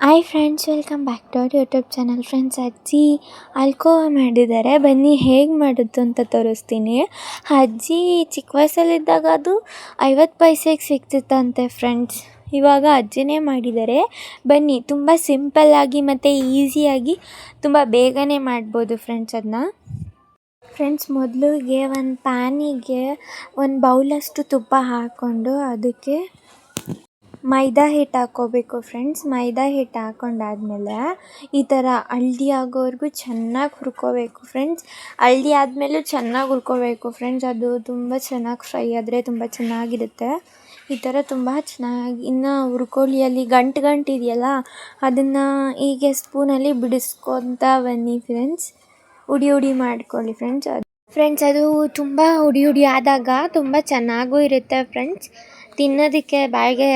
Hi friends, welcome back to our YouTube channel. Friends, ಅಜ್ಜಿ ಅಲ್ಕೋವಾ ಮಾಡಿದ್ದಾರೆ. ಬನ್ನಿ ಹೇಗೆ ಮಾಡಿದ್ದು ಅಂತ ತೋರಿಸ್ತೀನಿ. ಅಜ್ಜಿ ಚಿಕ್ಕ ವಯಸ್ಸಲ್ಲಿದ್ದಾಗ ಅದು 50 ಪೈಸೆಗೆ ಸಿಗ್ತಿತ್ತಂತೆ ಫ್ರೆಂಡ್ಸ್. ಇವಾಗ ಅಜ್ಜಿನೇ ಮಾಡಿದ್ದಾರೆ. ಬನ್ನಿ, ತುಂಬ ಸಿಂಪಲ್ಲಾಗಿ ಮತ್ತು ಈಸಿಯಾಗಿ ತುಂಬ ಬೇಗನೆ ಮಾಡ್ಬೋದು ಫ್ರೆಂಡ್ಸ್ ಅದನ್ನ. ಫ್ರೆಂಡ್ಸ್, ಮೊದಲಿಗೆ ಒಂದು ಪ್ಯಾನಿಗೆ ಒಂದು ಬೌಲಷ್ಟು ತುಪ್ಪ ಹಾಕ್ಕೊಂಡು ಅದಕ್ಕೆ ಮೈದಾ ಹಿಟ್ಟು ಹಾಕ್ಕೋಬೇಕು ಫ್ರೆಂಡ್ಸ್. ಮೈದಾ ಹಿಟ್ಟು ಹಾಕ್ಕೊಂಡಾದ್ಮೇಲೆ ಈ ಥರ ಹಳ್ದಿ ಆಗೋವರೆಗೂ ಚೆನ್ನಾಗಿ ಹುರ್ಕೋಬೇಕು ಫ್ರೆಂಡ್ಸ್. ಹಳ್ದಿ ಆದಮೇಲೂ ಚೆನ್ನಾಗಿ ಹುರ್ಕೋಬೇಕು ಫ್ರೆಂಡ್ಸ್. ಅದು ತುಂಬ ಚೆನ್ನಾಗಿ ಫ್ರೈ ಆದರೆ ತುಂಬ ಚೆನ್ನಾಗಿರುತ್ತೆ. ಈ ಥರ ತುಂಬ ಚೆನ್ನಾಗಿ ಇನ್ನು ಹುರ್ಕೊಳ್ಳಿ. ಅಲ್ಲಿ ಗಂಟು ಇದೆಯಲ್ಲ, ಅದನ್ನು ಹೀಗೆ ಸ್ಪೂನಲ್ಲಿ ಬಿಡಿಸ್ಕೊತಾ ಬನ್ನಿ ಫ್ರೆಂಡ್ಸ್. ಹುಡಿ ಮಾಡ್ಕೊಳ್ಳಿ ಫ್ರೆಂಡ್ಸ್. ಅದು ತುಂಬ ಹುಡಿ ಆದಾಗ ತುಂಬ ಚೆನ್ನಾಗೂ ಇರುತ್ತೆ ಫ್ರೆಂಡ್ಸ್. ಬಾಯಿಗೆ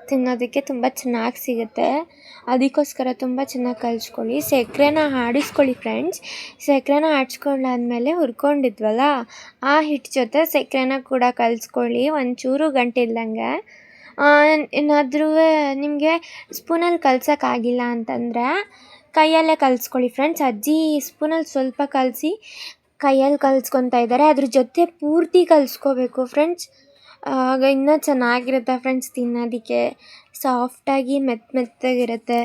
ತಿನ್ನೋದಕ್ಕೆ ತುಂಬ ಚೆನ್ನಾಗಿ ಸಿಗುತ್ತೆ. ಅದಕ್ಕೋಸ್ಕರ ತುಂಬ ಚೆನ್ನಾಗಿ ಕಲಿಸ್ಕೊಳ್ಳಿ. ಸಕ್ಕರೆನ ಆಡಿಸ್ಕೊಳ್ಳಿ ಫ್ರೆಂಡ್ಸ್. ಸಕ್ಕರೆನ ಆಡಿಸ್ಕೊಂಡಾದ್ಮೇಲೆ ಹುರ್ಕೊಂಡಿದ್ವಲ್ಲ, ಆ ಹಿಟ್ಟು ಜೊತೆ ಸಕ್ಕರೆನ ಕೂಡ ಕಲಿಸ್ಕೊಳ್ಳಿ, ಒಂಚೂರು ಗಂಟಿಲ್ದಂಗೆ. ಏನಾದ್ರೂ ನಿಮಗೆ ಸ್ಪೂನಲ್ಲಿ ಕಲ್ಸೋಕ್ಕಾಗಿಲ್ಲ ಅಂತಂದರೆ ಕೈಯಲ್ಲೇ ಕಲಿಸ್ಕೊಳ್ಳಿ ಫ್ರೆಂಡ್ಸ್. ಅಜ್ಜಿ ಸ್ಪೂನಲ್ಲಿ ಸ್ವಲ್ಪ ಕಲಸಿ ಕೈಯಲ್ಲಿ ಕಲಿಸ್ಕೊತಾ ಇದ್ದಾರೆ. ಅದ್ರ ಜೊತೆ ಪೂರ್ತಿ ಕಲಿಸ್ಕೋಬೇಕು ಫ್ರೆಂಡ್ಸ್. ಆಗ ಇನ್ನೂ ಚೆನ್ನಾಗಿರುತ್ತೆ ಫ್ರೆಂಡ್ಸ್. ತಿನ್ನೋದಕ್ಕೆ ಸಾಫ್ಟಾಗಿ ಮೆತ್ತಗಿರುತ್ತೆ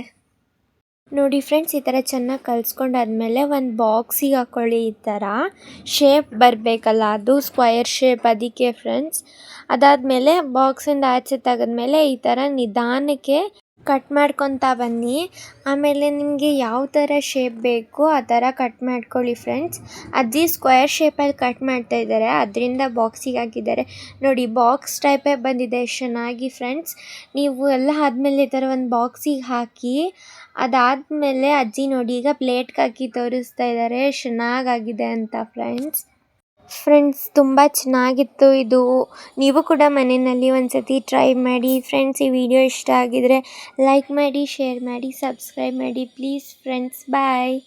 ನೋಡಿ ಫ್ರೆಂಡ್ಸ್. ಈ ಥರ ಚೆನ್ನಾಗಿ ಕಲಿಸ್ಕೊಂಡಾದ್ಮೇಲೆ ಒಂದು ಬಾಕ್ಸಿಗೆ ಹಾಕ್ಕೊಳ್ಳಿ. ಈ ಥರ ಶೇಪ್ ಬರಬೇಕಲ್ಲ, ಅದು ಸ್ಕ್ವಯರ್ ಶೇಪ್, ಅದಕ್ಕೆ ಫ್ರೆಂಡ್ಸ್. ಅದಾದಮೇಲೆ ಬಾಕ್ಸಿಂದ ಆಚೆ ತೆಗೆದ್ಮೇಲೆ ಈ ಥರ ನಿಧಾನಕ್ಕೆ ಕಟ್ ಮಾಡ್ಕೊತಾ ಬನ್ನಿ. ಆಮೇಲೆ ನಿಮಗೆ ಯಾವ ಥರ ಶೇಪ್ ಬೇಕು ಆ ಥರ ಕಟ್ ಮಾಡ್ಕೊಳ್ಳಿ ಫ್ರೆಂಡ್ಸ್. ಅಜ್ಜಿ ಸ್ಕ್ವೇರ್ ಶೇಪಲ್ಲಿ ಕಟ್ ಮಾಡ್ತಾ ಇದ್ದಾರೆ, ಅದರಿಂದ ಬಾಕ್ಸಿಗೆ ಹಾಕಿದ್ದಾರೆ ನೋಡಿ. ಬಾಕ್ಸ್ ಟೈಪೇ ಬಂದಿದೆ ಚೆನ್ನಾಗಿ ಫ್ರೆಂಡ್ಸ್. ನೀವು ಎಲ್ಲ ಆದಮೇಲೆ ಈ ಥರ ಒಂದು ಬಾಕ್ಸಿಗೆ ಹಾಕಿ, ಅದಾದಮೇಲೆ ಅಜ್ಜಿ ನೋಡಿ ಈಗ ಪ್ಲೇಟ್ಗೆ ಹಾಕಿ ತೋರಿಸ್ತಾ ಇದ್ದಾರೆ ಚೆನ್ನಾಗಾಗಿದೆ ಅಂತ ಫ್ರೆಂಡ್ಸ್. ತುಂಬ ಚೆನ್ನಾಗಿತ್ತು ಇದು. ನೀವು ಕೂಡ ಮನೆಯಲ್ಲಿ ಒಂದು ಸತಿ ಟ್ರೈ ಮಾಡಿ ಫ್ರೆಂಡ್ಸ್. ಈ ವಿಡಿಯೋ ಇಷ್ಟ ಆಗಿದರೆ ಲೈಕ್ ಮಾಡಿ, ಶೇರ್ ಮಾಡಿ, ಸಬ್ಸ್ಕ್ರೈಬ್ ಮಾಡಿ ಪ್ಲೀಸ್ ಫ್ರೆಂಡ್ಸ್. ಬಾಯ್.